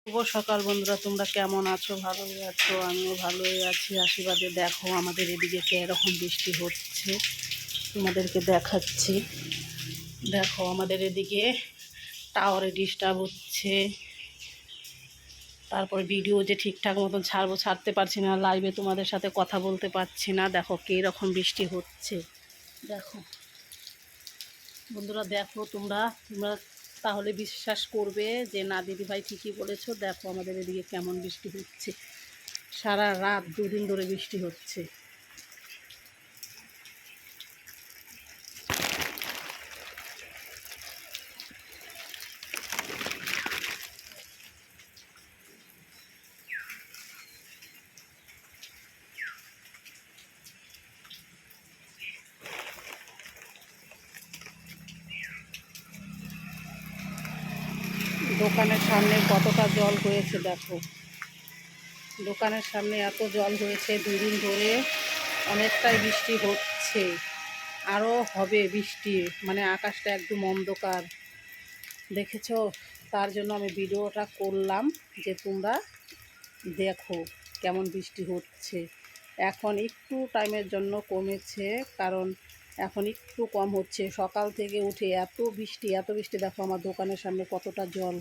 শুভ সকাল বন্ধুরা, তোমরা কেমন আছো? ভালোই আছো? আমিও ভালোই আছি আশীর্বাদে। দেখো আমাদের এদিকে কীরকম বৃষ্টি হচ্ছে, তোমাদেরকে দেখাচ্ছি। দেখো আমাদের এদিকে টাওয়ারে ডিস্টার্ব হচ্ছে, তারপরে ভিডিও যে ঠিকঠাক মতন ছাড়তে পারছি না, লাইভে তোমাদের সাথে কথা বলতে পারছি না। দেখো কীরকম বৃষ্টি হচ্ছে। দেখো বন্ধুরা, দেখো তোমরা তোমরা তাহলে বিশ্বাস করবে যে না দিদিভাই ঠিকই বলেছো। দেখো আমাদের এদিকে কেমন বৃষ্টি হচ্ছে, সারা রাত 2 দিন ধরে বৃষ্টি হচ্ছে। দোকানের সামনে কতটা জল হয়েছে দেখো, দোকানের সামনে এত জল হয়েছে 2 দিন ধরে। অনেকটাই বৃষ্টি হচ্ছে, আরও হবে বৃষ্টি, মানে আকাশটা একদম অন্ধকার দেখেছো। তার জন্য আমি ভিডিওটা করলাম যে তোমরা দেখো কেমন বৃষ্টি হচ্ছে। এখন একটু টাইমের জন্য কমেছে, কারণ এখন একটু কম হচ্ছে। সকাল থেকে উঠে এত বৃষ্টি দেখো আমার দোকানের সামনে কতটা জল।